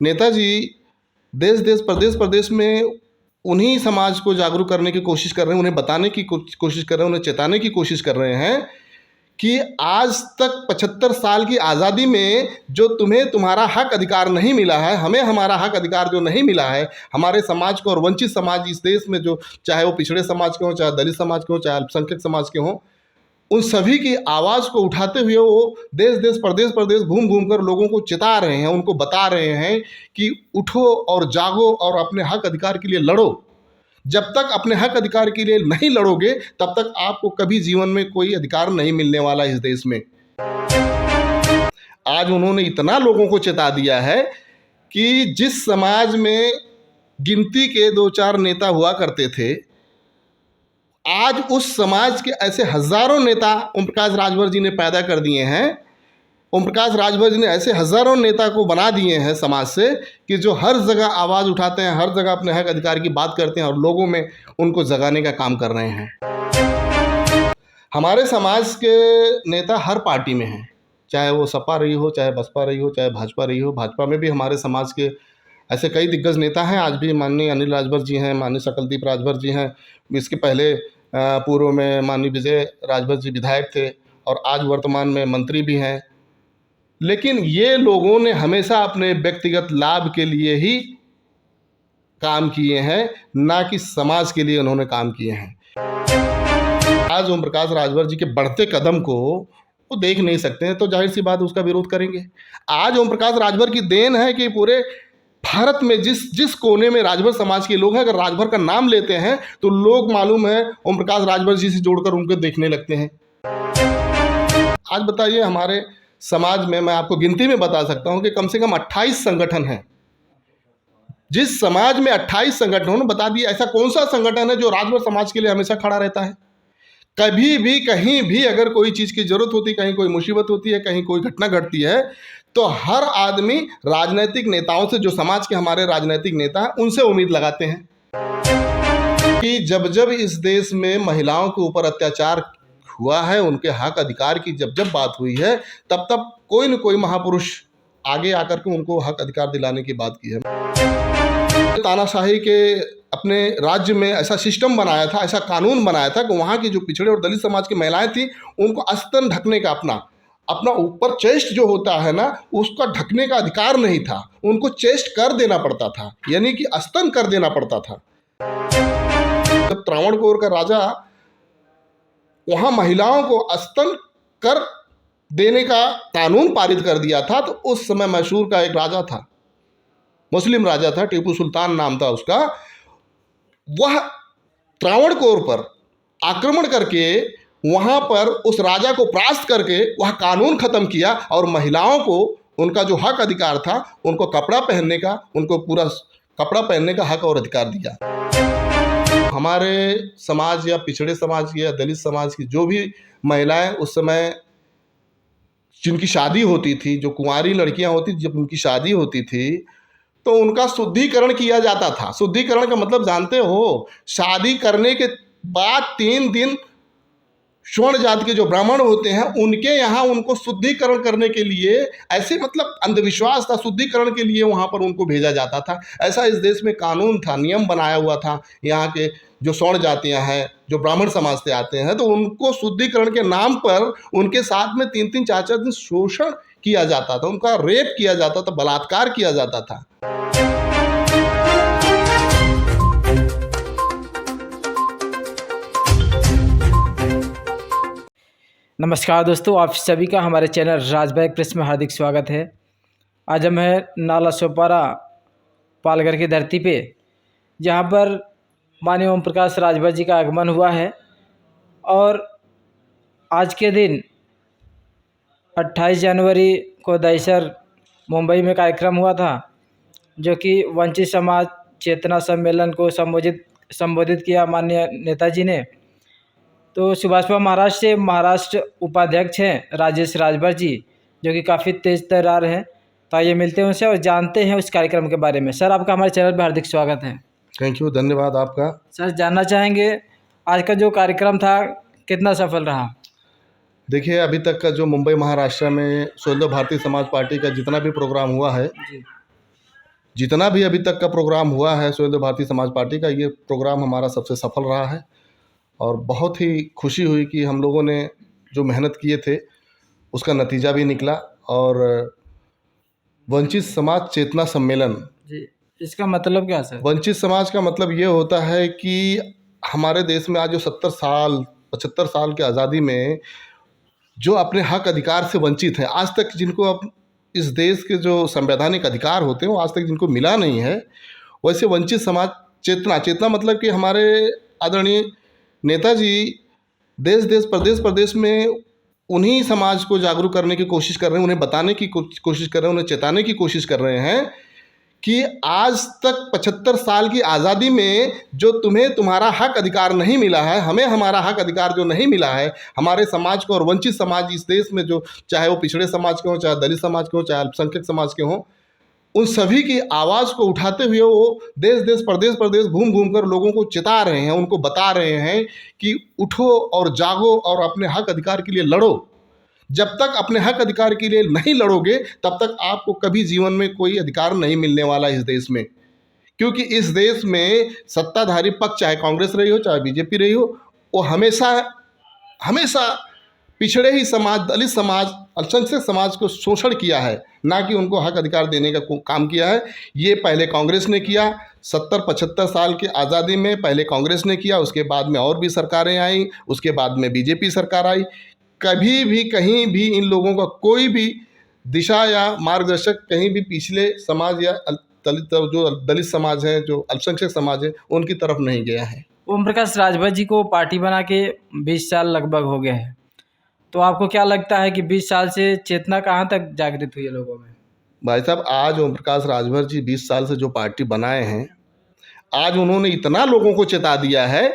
नेताजी देश देश प्रदेश प्रदेश में उन्हीं समाज को जागरूक करने की कोशिश कर रहे हैं, उन्हें बताने की कोशिश कर रहे हैं, उन्हें चेताने की कोशिश कर रहे हैं कि आज तक 75 साल की आज़ादी में जो तुम्हें तुम्हारा हक अधिकार नहीं मिला है, हमें हमारा हक अधिकार जो नहीं मिला है, हमारे समाज को और वंचित समाज इस देश में जो, चाहे वो पिछड़े समाज के हों, चाहे दलित समाज के हों, चाहे अल्पसंख्यक समाज के हों, उन सभी की आवाज़ को उठाते हुए वो देश देश प्रदेश प्रदेश घूम घूम कर लोगों को चिता रहे हैं, उनको बता रहे हैं कि उठो और जागो और अपने हक अधिकार के लिए लड़ो। जब तक अपने हक अधिकार के लिए नहीं लड़ोगे तब तक आपको कभी जीवन में कोई अधिकार नहीं मिलने वाला इस देश में। आज उन्होंने इतना लोगों को चेता दिया है कि जिस समाज में गिनती के 2-4 नेता हुआ करते थे, आज उस समाज के ऐसे हजारों नेता ओम प्रकाश राजभर जी ने पैदा कर दिए हैं। ओम प्रकाश राजभर जी ने ऐसे हजारों नेता को बना दिए हैं समाज से कि जो हर जगह आवाज़ उठाते हैं, हर जगह अपने हक अधिकार की बात करते हैं और लोगों में उनको जगाने का काम कर रहे हैं। हमारे समाज के नेता हर पार्टी में हैं, चाहे वो सपा रही हो, चाहे बसपा रही हो, चाहे भाजपा रही हो। भाजपा में भी हमारे समाज के ऐसे कई दिग्गज नेता हैं। आज भी माननीय अनिल राजभर जी हैं, माननीय सकलदीप राजभर जी हैं। इसके पहले पूर्व में माननीय विजय राजभर जी विधायक थे और आज वर्तमान में मंत्री भी हैं। लेकिन ये लोगों ने हमेशा अपने व्यक्तिगत लाभ के लिए ही काम किए हैं, ना कि समाज के लिए उन्होंने काम किए हैं। आज ओम प्रकाश राजभर जी के बढ़ते कदम को वो देख नहीं सकते हैं, तो जाहिर सी बात उसका विरोध करेंगे। आज ओम प्रकाश राजभर की देन है कि पूरे भारत में जिस कोने में राजभर समाज के लोग हैं, अगर राजभर का नाम लेते हैं तो लोग मालूम है ओम प्रकाश राजभर जी से जोड़कर उनको देखने लगते हैं। आज बताइए, हमारे समाज में मैं आपको गिनती में बता सकता हूं कि कम से कम 28 संगठन हैं। जिस समाज में 28 संगठन, बता दिए ऐसा कौन सा संगठन है जो राजभर समाज के लिए हमेशा खड़ा रहता है? कभी भी कहीं भी अगर कोई चीज़ की जरूरत होती, कहीं कोई मुसीबत होती है, कहीं कोई घटना घटती है, तो हर आदमी राजनीतिक नेताओं से, जो समाज के हमारे राजनीतिक नेता हैं, उनसे उम्मीद लगाते हैं कि जब जब इस देश में महिलाओं के ऊपर अत्याचार हुआ है, उनके हक अधिकार की जब जब बात हुई है, तब तब कोई न कोई महापुरुष आगे आकर के उनको हक अधिकार दिलाने की बात की है। तानाशाही के अपने राज्य में ऐसा सिस्टम बनाया था, ऐसा कानून बनाया था कि वहाँ की जो पिछड़े और दलित समाज की महिलाएं थी, उनको आस्तन ढकने का अपना ऊपर चेस्ट जो होता है ना, उसका ढकने का अधिकार नहीं था। उनको चेस्ट कर देना पड़ता था, यानी कि आस्तन कर देना पड़ता था। जब त्रावणकोर का राजा वहाँ महिलाओं को आस्तन कर देने का कानून पारित कर दिया था, तो उस समय मैसूर का एक राजा था, मुस्लिम राजा था, टीपू सुल्तान नाम था उसका। वह त्रावणकोर पर आक्रमण करके वहाँ पर उस राजा को परास्त करके वह कानून ख़त्म किया और महिलाओं को उनका जो हक अधिकार था, उनको कपड़ा पहनने का, उनको पूरा कपड़ा पहनने का हक और अधिकार दिया। हमारे समाज या पिछड़े समाज की या दलित समाज की जो भी महिलाएं उस समय जिनकी शादी होती थी, जो कुंवारी लड़कियां होती, जब उनकी शादी होती थी तो उनका शुद्धिकरण किया जाता था। शुद्धिकरण का मतलब जानते हो? शादी करने के बाद 3 दिन स्वर्ण जाति के जो ब्राह्मण होते हैं, उनके यहाँ उनको शुद्धिकरण करने के लिए, ऐसे मतलब अंधविश्वास था, शुद्धिकरण के लिए वहाँ पर उनको भेजा जाता था। ऐसा इस देश में कानून था, नियम बनाया हुआ था। यहाँ के जो स्वर्ण जातियाँ हैं, जो ब्राह्मण समाज से आते हैं, तो उनको शुद्धिकरण के नाम पर उनके साथ में 3-3, 4-4 दिन शोषण किया जाता था, उनका रेप किया जाता था, बलात्कार किया जाता था। नमस्कार दोस्तों, आप सभी का हमारे चैनल राजभाई एक्सप्रेस में हार्दिक स्वागत है। आज हम हैं नाला सोपारा पालघर की धरती पे, जहाँ पर माननीय ओम प्रकाश राजभर जी का आगमन हुआ है। और आज के दिन 28 जनवरी को दहिसर मुंबई में कार्यक्रम हुआ था, जो कि वंचित समाज चेतना सम्मेलन को संबोधित किया माननीय नेताजी ने। तो सुभाषपा महाराष्ट्र से महाराष्ट्र उपाध्यक्ष हैं राजेश राजभर जी, जो कि काफ़ी तेज़ तर्रार हैं। तो आइए मिलते हैं उनसे और जानते हैं उस कार्यक्रम के बारे में। सर, आपका हमारे चैनल पर हार्दिक स्वागत है। थैंक यू, धन्यवाद आपका। सर, जानना चाहेंगे आज का जो कार्यक्रम था कितना सफल रहा? देखिए, अभी तक का जो मुंबई महाराष्ट्र में सोलह भारतीय समाज पार्टी का जितना भी प्रोग्राम हुआ है, जितना भी अभी तक का प्रोग्राम हुआ है स्वतंत्र भारतीय समाज पार्टी का, ये प्रोग्राम हमारा सबसे सफल रहा है और बहुत ही खुशी हुई कि हम लोगों ने जो मेहनत किए थे उसका नतीजा भी निकला। और वंचित समाज चेतना सम्मेलन, जी, इसका मतलब क्या सर? वंचित समाज का मतलब ये होता है कि हमारे देश में आज जो 70 साल 75 साल की आज़ादी में जो अपने हक अधिकार से वंचित हैं, आज तक जिनको अब इस देश के जो संवैधानिक अधिकार होते हैं वो आज तक जिनको मिला नहीं है, वैसे वंचित समाज चेतना मतलब कि हमारे आदरणीय नेताजी देश देश प्रदेश प्रदेश में उन्हीं समाज को जागरूक करने की कोशिश कर रहे हैं, उन्हें बताने की कोशिश कर रहे हैं, उन्हें चेताने की कोशिश कर रहे हैं कि आज तक 75 साल की आज़ादी में जो तुम्हें तुम्हारा हक अधिकार नहीं मिला है, हमें हमारा हक अधिकार जो नहीं मिला है, हमारे समाज को और वंचित समाज इस देश में जो, चाहे वो पिछड़े समाज के हों, चाहे दलित समाज के हों, चाहे अल्पसंख्यक समाज के हों, उन सभी की आवाज़ को उठाते हुए वो देश देश प्रदेश प्रदेश घूम घूम कर लोगों को चिता रहे हैं, उनको बता रहे हैं कि उठो और जागो और अपने हक अधिकार के लिए लड़ो। जब तक अपने हक अधिकार के लिए नहीं लड़ोगे तब तक आपको कभी जीवन में कोई अधिकार नहीं मिलने वाला इस देश में, क्योंकि इस देश में सत्ताधारी पक्ष, चाहे कांग्रेस रही हो चाहे बीजेपी रही हो, वो हमेशा हमेशा पिछड़े ही समाज, दलित समाज, अल्पसंख्यक समाज को शोषण किया है, ना कि उनको हक अधिकार देने का काम किया है। ये पहले कांग्रेस ने किया, 70-75 साल की आज़ादी में पहले कांग्रेस ने किया, उसके बाद में और भी सरकारें आई, उसके बाद में बीजेपी सरकार आई। कभी भी कहीं भी इन लोगों का कोई भी दिशा या मार्गदर्शक कहीं भी पिछले समाज या जो दलित समाज है, जो अल्पसंख्यक समाज है, उनकी तरफ नहीं गया है। ओम प्रकाश राजभर जी को पार्टी बना के 20 साल लगभग हो गए हैं, तो आपको क्या लगता है कि 20 साल से चेतना कहाँ तक जागृत हुई है लोगों में? भाई साहब, आज ओम प्रकाश राजभर जी 20 साल से जो पार्टी बनाए हैं, आज उन्होंने इतना लोगों को चेता दिया है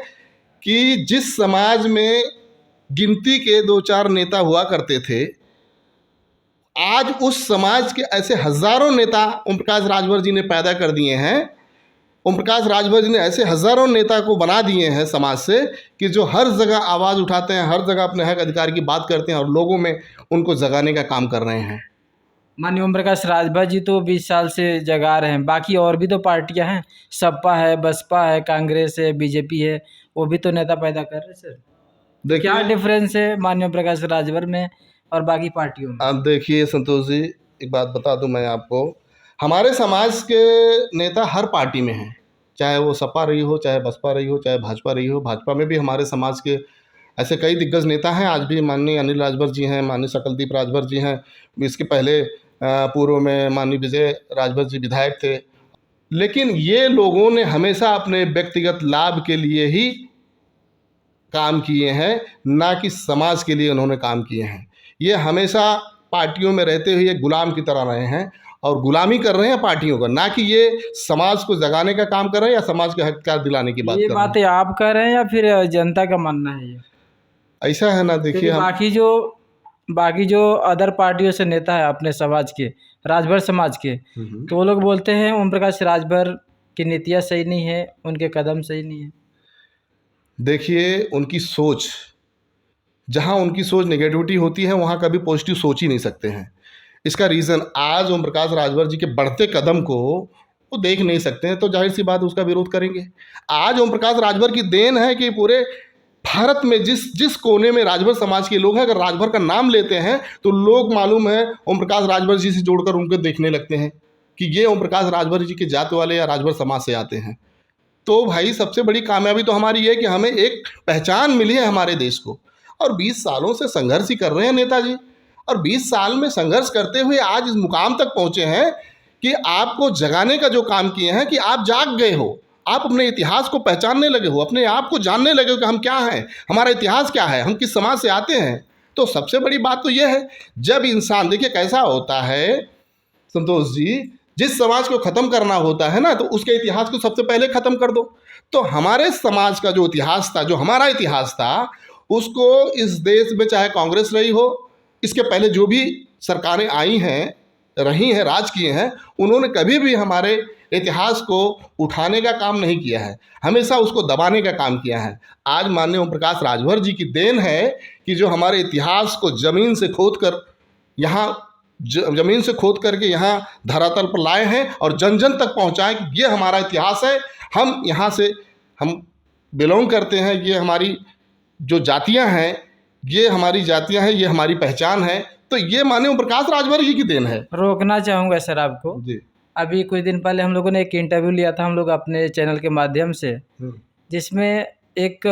कि जिस समाज में गिनती के 2-4 नेता हुआ करते थे, आज उस समाज के ऐसे हजारों नेता ओम प्रकाश राजभर जी ने पैदा कर दिए हैं। ओम प्रकाश राजभर जी ने ऐसे हजारों नेता को बना दिए हैं समाज से कि जो हर जगह आवाज़ उठाते हैं, हर जगह अपने हक अधिकार की बात करते हैं और लोगों में उनको जगाने का काम कर रहे हैं। माननीय ओम प्रकाश राजभर जी तो 20 साल से जगा रहे हैं, बाकी और भी तो पार्टियां हैं, सपा है, बसपा है, कांग्रेस है, बीजेपी है, वो भी तो नेता पैदा कर रहे हैं सर। देखिए, क्या डिफरेंस है माननीय ओम प्रकाश राजभर में और बाकी पार्टियों में? आप देखिए संतोष जी, एक बात बता दूं मैं आपको, हमारे समाज के नेता हर पार्टी में हैं, चाहे वो सपा रही हो, चाहे बसपा रही हो, चाहे भाजपा रही हो। भाजपा में भी हमारे समाज के ऐसे कई दिग्गज नेता हैं। आज भी माननीय अनिल राजभर जी हैं, माननीय सकलदीप राजभर जी हैं, इसके पहले पूर्व में माननीय विजय राजभर जी विधायक थे। लेकिन ये लोगों ने हमेशा अपने व्यक्तिगत लाभ के लिए ही काम किए हैं, ना कि समाज के लिए उन्होंने काम किए हैं। ये हमेशा पार्टियों में रहते हुए गुलाम की तरह रहे हैं और गुलामी कर रहे हैं पार्टियों का, ना कि ये समाज को जगाने का काम कर रहे हैं या समाज के हक दिलाने की बात कर रहे हैं। ये बातें आप कर रहे हैं या फिर जनता का मानना है ये? ऐसा है ना, देखिए, बाकी जो अदर पार्टियों से नेता है अपने समाज के, राजभर समाज के, तो वो लोग बोलते हैं ओम प्रकाश राजभर की नीतियाँ सही नहीं है, उनके कदम सही नहीं है। देखिए, उनकी सोच, जहाँ उनकी सोच नेगेटिविटी होती है वहाँ कभी पॉजिटिव सोच ही नहीं सकते हैं। इसका रीज़न, आज ओम प्रकाश राजभर जी के बढ़ते कदम को वो देख नहीं सकते हैं, तो जाहिर सी बात उसका विरोध करेंगे। आज ओम प्रकाश राजभर की देन है कि पूरे भारत में जिस कोने में राजभर समाज के लोग हैं, अगर राजभर का नाम लेते हैं तो लोग मालूम है ओम प्रकाश राजभर जी से जोड़कर उनको देखने लगते हैं कि ये ओम प्रकाश राजभर जी के जात वाले या राजभर समाज से आते हैं। तो भाई, सबसे बड़ी कामयाबी तो हमारी ये है कि हमें एक पहचान मिली है हमारे देश को, और 20 सालों से संघर्ष ही कर रहे हैं नेताजी, और 20 साल में संघर्ष करते हुए आज इस मुकाम तक पहुँचे हैं कि आपको जगाने का जो काम किए हैं कि आप जाग गए हो, आप अपने इतिहास को पहचानने लगे हो, अपने आप को जानने लगे हो कि हम क्या हैं, हमारा इतिहास क्या है, हम किस समाज से आते हैं। तो सबसे बड़ी बात तो यह है, जब इंसान, देखिए कैसा होता है संतोष जी, जिस समाज को ख़त्म करना होता है ना, तो उसके इतिहास को सबसे पहले ख़त्म कर दो। तो हमारे समाज का जो इतिहास था, जो हमारा इतिहास था, उसको इस देश में चाहे कांग्रेस रही हो, इसके पहले जो भी सरकारें आई हैं, रही हैं, राज किए हैं, उन्होंने कभी भी हमारे इतिहास को उठाने का काम नहीं किया है, हमेशा उसको दबाने का काम किया है। आज माननीय ओम प्रकाश राजभर जी की देन है कि जो हमारे इतिहास को ज़मीन से खोद कर यहाँ ज़मीन से खोद करके यहाँ धरातल पर लाए हैं और जन जन तक पहुँचाएं कि ये हमारा इतिहास है, हम यहाँ से हम बिलोंग करते हैं, ये हमारी जो जातियाँ हैं, ये हमारी जातियाँ हैं, ये हमारी पहचान है। तो ये माननीय ओम प्रकाश राजभर जी की देन है। रोकना चाहूँगा सर आपको। जी। अभी कुछ दिन पहले हम लोगों ने एक इंटरव्यू लिया था हम लोग अपने चैनल के माध्यम से, जिसमें एक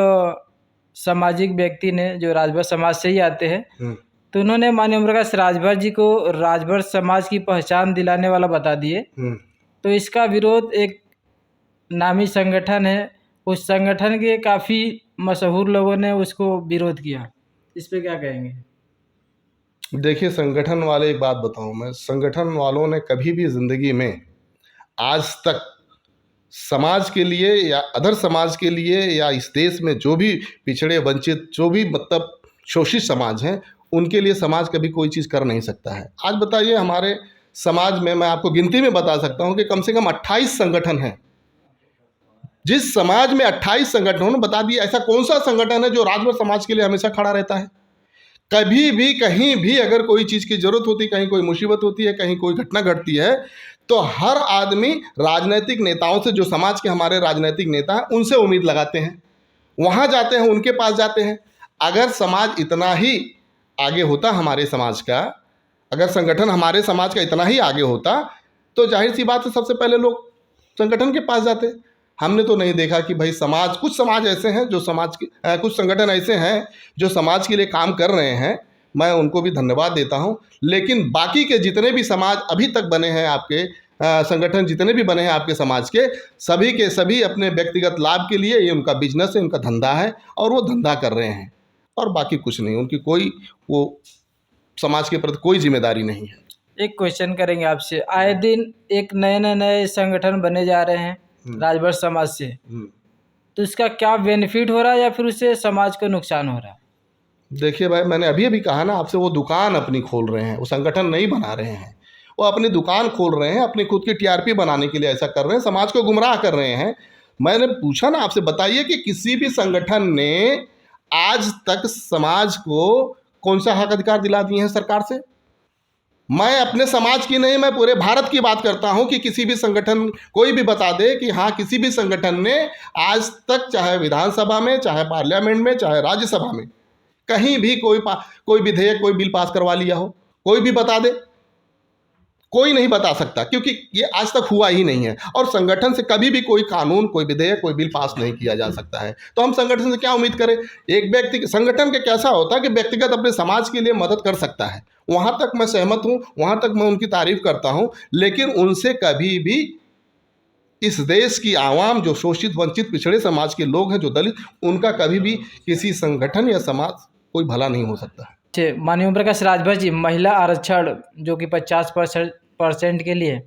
सामाजिक व्यक्ति ने, जो राजभर समाज से ही आते हैं, तो उन्होंने माननीय ओम प्रकाश राजभर जी को राजभर समाज की पहचान दिलाने वाला बता दिए। तो इसका विरोध एक नामी संगठन है, उस संगठन के काफ़ी मशहूर लोगों ने उसको विरोध किया। इस पे क्या कहेंगे? देखिए, संगठन वाले, एक बात बताऊं मैं, संगठन वालों ने कभी भी ज़िंदगी में आज तक समाज के लिए या अदर समाज के लिए या इस देश में जो भी पिछड़े वंचित, जो भी मतलब शोषित समाज हैं, उनके लिए समाज कभी कोई चीज़ कर नहीं सकता है। आज बताइए, हमारे समाज में मैं आपको गिनती में बता सकता हूं कि कम से कम 28 संगठन हैं। जिस समाज में 28 संगठन, बता दिए ऐसा कौन सा संगठन है जो राजभर समाज के लिए हमेशा खड़ा रहता है? कभी भी कहीं भी अगर कोई चीज़ की ज़रूरत होती, कहीं कोई मुसीबत होती है, कहीं कोई घटना घटती है, तो हर आदमी राजनीतिक नेताओं से, जो समाज के हमारे राजनीतिक नेता हैं, उनसे उम्मीद लगाते हैं, वहाँ जाते हैं, उनके पास जाते हैं। अगर समाज इतना ही आगे होता हमारे समाज का, अगर संगठन हमारे समाज का इतना ही आगे होता, तो जाहिर सी बात है सबसे पहले लोग संगठन के पास जाते। हमने तो नहीं देखा कि भाई समाज, कुछ समाज ऐसे हैं जो समाज के, कुछ संगठन ऐसे हैं जो समाज के लिए काम कर रहे हैं, मैं उनको भी धन्यवाद देता हूं। लेकिन बाकी के जितने भी समाज अभी तक बने हैं, आपके संगठन जितने भी बने हैं आपके समाज के, सभी के सभी अपने व्यक्तिगत लाभ के लिए, ये उनका बिजनेस है, उनका धंधा है और वो धंधा कर रहे हैं, और बाकी कुछ नहीं, उनकी कोई वो समाज के प्रति कोई जिम्मेदारी नहीं है। एक क्वेश्चन करेंगे आपसे, आए दिन एक नए संगठन बने जा रहे हैं राजभर समाज से, तो इसका क्या बेनिफिट हो रहा है या फिर उससे समाज को नुकसान हो रहा है? देखिए भाई, मैंने अभी अभी कहा ना आपसे, वो दुकान अपनी खोल रहे हैं, वो संगठन नहीं बना रहे हैं, वो अपनी दुकान खोल रहे हैं, अपनी खुद की टीआरपी बनाने के लिए ऐसा कर रहे हैं, समाज को गुमराह कर रहे हैं। मैंने पूछा ना आपसे, बताइए कि किसी भी संगठन ने आज तक समाज को कौन सा हक अधिकार दिला दिए हैं सरकार से? मैं अपने समाज की नहीं, मैं पूरे भारत की बात करता हूं कि किसी भी संगठन, कोई भी बता दे कि हाँ किसी भी संगठन ने आज तक, चाहे विधानसभा में, चाहे पार्लियामेंट में, चाहे राज्यसभा में, कहीं भी कोई विधेयक, कोई बिल पास करवा लिया हो, कोई भी बता दे। कोई नहीं बता सकता, क्योंकि ये आज तक हुआ ही नहीं है। और संगठन से कभी भी कोई कानून, कोई विधेयक, कोई बिल पास नहीं किया जा सकता है। तो हम संगठन से क्या उम्मीद करें? एक व्यक्ति, संगठन के कैसा होता है कि व्यक्तिगत अपने समाज के लिए मदद कर सकता है, वहाँ तक मैं सहमत हूँ, वहाँ तक मैं उनकी तारीफ करता हूँ, लेकिन उनसे कभी भी इस देश की आवाम, जो शोषित, वंचित, पिछड़े समाज के लोग हैं, जो दलित, उनका कभी भी किसी संगठन या समाज कोई भला नहीं हो सकता है। माननीय ओम प्रकाश राजभर जी, महिला आरक्षण जो कि 50% के लिए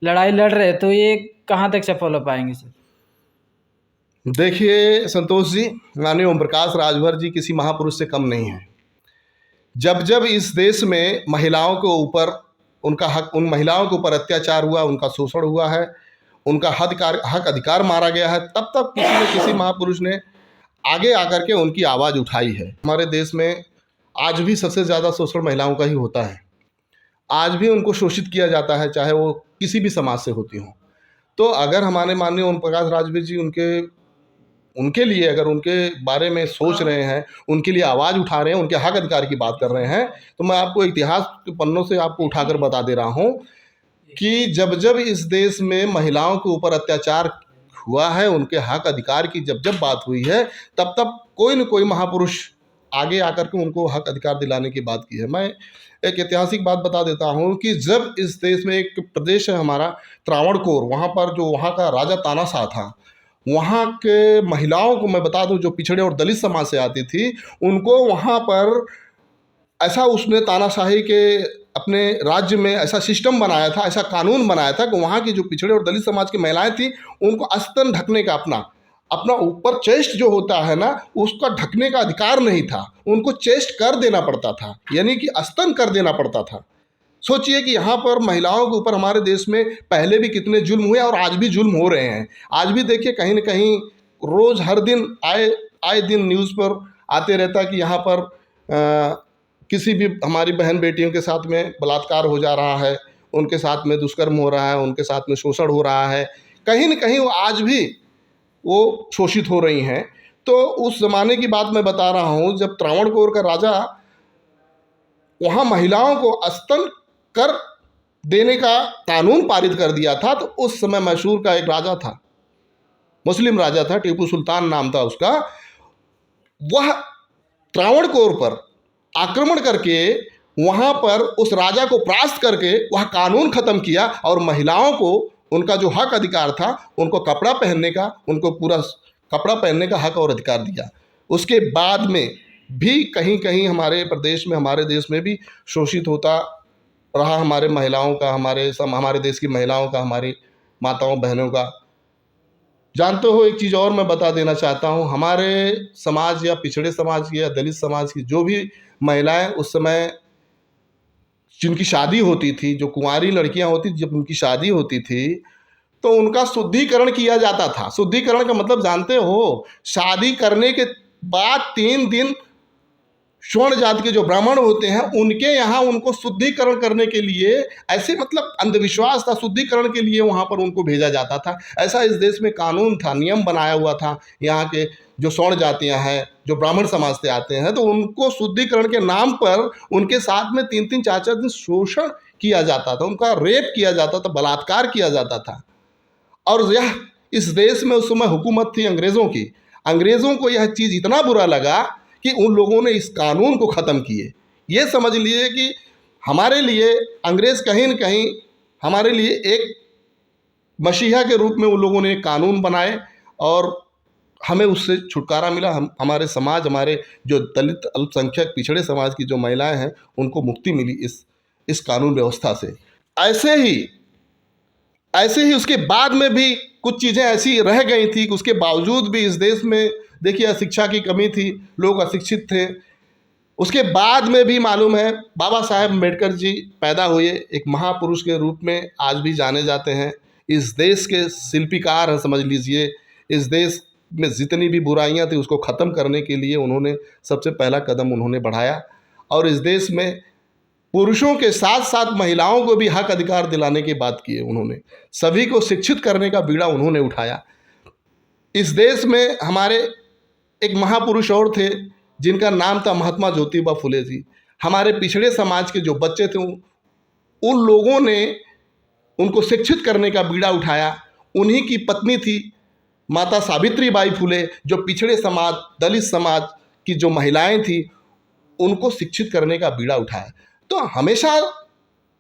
लड़ाई लड़ रहे, तो ये कहाँ तक सफल हो पाएंगे सर? देखिए संतोष जी, माननीय ओम प्रकाश राजभर जी किसी महापुरुष से कम नहीं है। जब जब इस देश में महिलाओं के ऊपर, उनका हक, उन महिलाओं के ऊपर अत्याचार हुआ, उनका शोषण हुआ है, उनका हक अधिकार मारा गया है, तब तब किसी न किसी महापुरुष ने आगे आकर के उनकी आवाज़ उठाई है। हमारे देश में आज भी सबसे ज़्यादा शोषण महिलाओं का ही होता है, आज भी उनको शोषित किया जाता है, चाहे वो किसी भी समाज से होती हों। तो अगर हमारे माननीय ओम प्रकाश राजभर जी उनके लिए, अगर उनके बारे में सोच रहे हैं, उनके लिए आवाज़ उठा रहे हैं, उनके हक अधिकार की बात कर रहे हैं, तो मैं आपको इतिहास के पन्नों से आपको उठाकर बता दे रहा हूँ कि जब जब इस देश में महिलाओं के ऊपर अत्याचार हुआ है, उनके हक अधिकार की जब जब बात हुई है, तब तब कोई न कोई महापुरुष आगे आकर के उनको हक अधिकार दिलाने की बात की है। मैं एक ऐतिहासिक बात बता देता हूँ कि जब इस देश में एक प्रदेश है हमारा त्रावणकोर, वहाँ पर जो वहाँ का राजा तानाशाह था, वहाँ के महिलाओं को मैं बता दूं, जो पिछड़े और दलित समाज से आती थी, उनको वहाँ पर ऐसा, उसने तानाशाही के अपने राज्य में ऐसा सिस्टम बनाया था, ऐसा कानून बनाया था कि वहाँ की जो पिछड़े और दलित समाज की महिलाएं थी, उनको अस्तन ढकने का, अपना ऊपर चेस्ट जो होता है ना, उसका ढकने का अधिकार नहीं था, उनको चेस्ट कर देना पड़ता था, यानी कि अस्तन कर देना पड़ता था। सोचिए कि यहाँ पर महिलाओं के ऊपर हमारे देश में पहले भी कितने जुल्म हुए और आज भी जुल्म हो रहे हैं। आज भी देखिए, कहीं न कहीं रोज़, हर दिन, आए दिन न्यूज़ पर आते रहता है कि यहाँ पर किसी भी हमारी बहन बेटियों के साथ में बलात्कार हो जा रहा है, उनके साथ में दुष्कर्म हो रहा है, उनके साथ में शोषण हो रहा है, कहीं न कहीं वो आज भी वो शोषित हो रही हैं। तो उस ज़माने की बात मैं बता रहा हूँ जब त्रावणकोर का राजा वहाँ महिलाओं को स्तन कर देने का कानून पारित कर दिया था। तो उस समय मैसूर का एक राजा था, मुस्लिम राजा था, टीपू सुल्तान नाम था उसका। वह त्रावणकोर पर आक्रमण करके वहाँ पर उस राजा को परास्त करके वह कानून ख़त्म किया और महिलाओं को उनका जो हक अधिकार था, उनको कपड़ा पहनने का, उनको पूरा कपड़ा पहनने का हक और अधिकार दिया। उसके बाद में भी कहीं कहीं हमारे प्रदेश में, हमारे देश में भी शोषित होता रहा हमारे महिलाओं का, हमारे देश की महिलाओं का, हमारी माताओं बहनों का। जानते हो, एक चीज़ और मैं बता देना चाहता हूँ, हमारे समाज या पिछड़े समाज की या दलित समाज की जो भी महिलाएं उस समय जिनकी शादी होती थी, जो कुंवारी लड़कियां होती थी, जब उनकी शादी होती थी तो उनका शुद्धिकरण किया जाता था। शुद्धिकरण का मतलब जानते हो, शादी करने के बाद 3 दिन स्वर्ण जाति के जो ब्राह्मण होते हैं उनके यहाँ उनको शुद्धिकरण करने के लिए, ऐसे मतलब अंधविश्वास था, शुद्धिकरण के लिए वहाँ पर उनको भेजा जाता था। ऐसा इस देश में कानून था, नियम बनाया हुआ था। यहाँ के जो स्वर्ण जातियाँ हैं, जो ब्राह्मण समाज से आते हैं, तो उनको शुद्धिकरण के नाम पर उनके साथ में 3-3 4-4 दिन शोषण किया जाता था, उनका रेप किया जाता था, बलात्कार किया जाता था। और यह इस देश में उस समय हुकूमत थी अंग्रेज़ों की। अंग्रेज़ों को यह चीज़ इतना बुरा लगा कि उन लोगों ने इस कानून को ख़त्म किए। ये समझ लीजिए कि हमारे लिए अंग्रेज़ कहीं न कहीं हमारे लिए एक मसीहा के रूप में उन लोगों ने कानून बनाए और हमें उससे छुटकारा मिला। हमारे समाज, हमारे जो दलित अल्पसंख्यक पिछड़े समाज की जो महिलाएं हैं, उनको मुक्ति मिली इस कानून व्यवस्था से। ऐसे ही उसके बाद में भी कुछ चीज़ें ऐसी रह गई थी कि उसके बावजूद भी इस देश में देखिए शिक्षा की कमी थी, लोग अशिक्षित थे। उसके बाद में भी मालूम है बाबा साहेब अम्बेडकर जी पैदा हुए, एक महापुरुष के रूप में आज भी जाने जाते हैं। इस देश के शिल्पीकार हैं, समझ लीजिए। इस देश में जितनी भी बुराइयां थी उसको ख़त्म करने के लिए उन्होंने सबसे पहला कदम उन्होंने बढ़ाया और इस देश में पुरुषों के साथ साथ महिलाओं को भी हक अधिकार दिलाने की बात की है उन्होंने। सभी को शिक्षित करने का बीड़ा उन्होंने उठाया। इस देश में हमारे एक महापुरुष और थे जिनका नाम था महात्मा ज्योतिबा फुले जी। हमारे पिछड़े समाज के जो बच्चे थे उन लोगों ने उनको शिक्षित करने का बीड़ा उठाया। उन्हीं की पत्नी थी माता सावित्री बाई फुले, जो पिछड़े समाज, दलित समाज की जो महिलाएं थी उनको शिक्षित करने का बीड़ा उठाया। तो हमेशा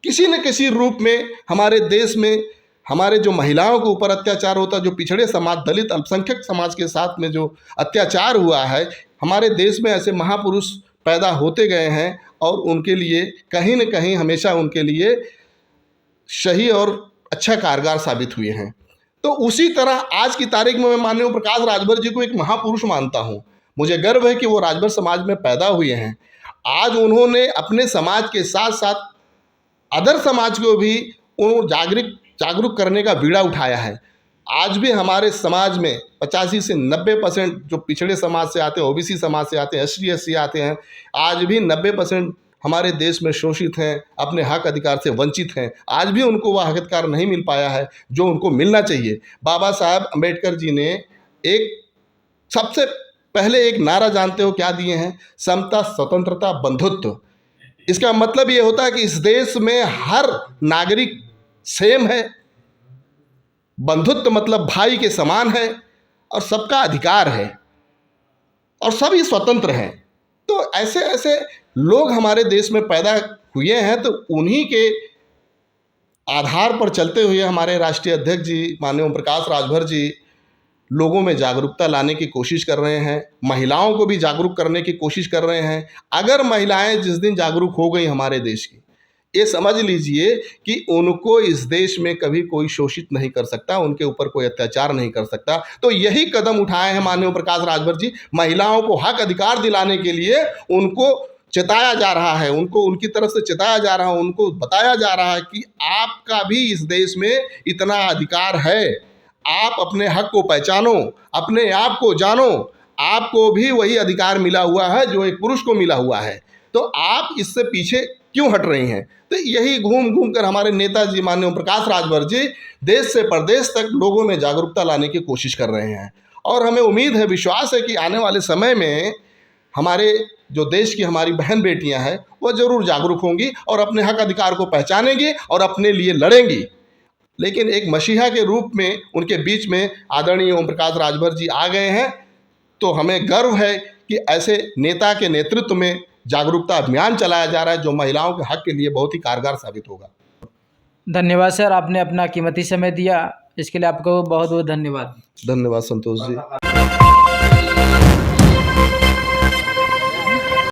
किसी न किसी रूप में हमारे देश में हमारे जो महिलाओं के ऊपर अत्याचार होता, जो पिछड़े समाज, दलित अल्पसंख्यक समाज के साथ में जो अत्याचार हुआ है, हमारे देश में ऐसे महापुरुष पैदा होते गए हैं और उनके लिए कहीं न कहीं हमेशा उनके लिए सही और अच्छा कारगर साबित हुए हैं। तो उसी तरह आज की तारीख में मैं माननीय प्रकाश राजभर जी को एक महापुरुष मानता हूँ। मुझे गर्व है कि वो राजभर समाज में पैदा हुए हैं। आज उन्होंने अपने समाज के साथ साथ अदर समाज को भी जागरूक करने का बीड़ा उठाया है। आज भी हमारे समाज में 85 से 90% जो पिछड़े समाज से आते हैं, ओबीसी समाज से आते हैं, SC आते हैं, आज भी 90% हमारे देश में शोषित हैं, अपने हक अधिकार से वंचित हैं। आज भी उनको वह हक अधिकार नहीं मिल पाया है जो उनको मिलना चाहिए। बाबा साहब अम्बेडकर जी ने सबसे पहले एक नारा जानते हो क्या दिए हैं? समता, स्वतंत्रता, बंधुत्व। इसका मतलब ये होता है कि इस देश में हर नागरिक सेम है, बंधुत्व मतलब भाई के समान है और सबका अधिकार है और सभी स्वतंत्र हैं। तो ऐसे ऐसे लोग हमारे देश में पैदा हुए हैं। तो उन्हीं के आधार पर चलते हुए हमारे राष्ट्रीय अध्यक्ष जी माननीय ओम प्रकाश राजभर जी लोगों में जागरूकता लाने की कोशिश कर रहे हैं, महिलाओं को भी जागरूक करने की कोशिश कर रहे हैं। अगर महिलाएं जिस दिन जागरूक हो गई हमारे देश की, ये समझ लीजिए कि उनको इस देश में कभी कोई शोषित नहीं कर सकता, उनके ऊपर कोई अत्याचार नहीं कर सकता। तो यही कदम उठाए हैं माननीय प्रकाश राजभर जी। महिलाओं को हक अधिकार दिलाने के लिए उनको चिताया जा रहा है, उनको उनकी तरफ से चिताया जा रहा है, उनको बताया जा रहा है कि आपका भी इस देश में इतना अधिकार है। आप अपने हक को पहचानो, अपने आप को जानो, आपको भी वही अधिकार मिला हुआ है जो एक पुरुष को मिला हुआ है। तो आप इससे पीछे क्यों हट रही हैं? तो यही घूम घूम कर हमारे नेताजी माननीय ओम प्रकाश राजभर जी देश से प्रदेश तक लोगों में जागरूकता लाने की कोशिश कर रहे हैं। और हमें उम्मीद है, विश्वास है कि आने वाले समय में हमारे जो देश की हमारी बहन बेटियां हैं वो ज़रूर जागरूक होंगी और अपने हक अधिकार को पहचानेंगी और अपने लिए लड़ेंगी। लेकिन एक मसीहा के रूप में उनके बीच में आदरणीय ओम प्रकाश राजभर जी आ गए हैं, तो हमें गर्व है कि ऐसे नेता के नेतृत्व में जागरूकता अभियान चलाया जा रहा है जो महिलाओं के हक के लिए बहुत ही कारगर साबित होगा। धन्यवाद सर, आपने अपना कीमती समय दिया, इसके लिए आपको बहुत बहुत धन्यवाद। धन्यवाद संतोष जी।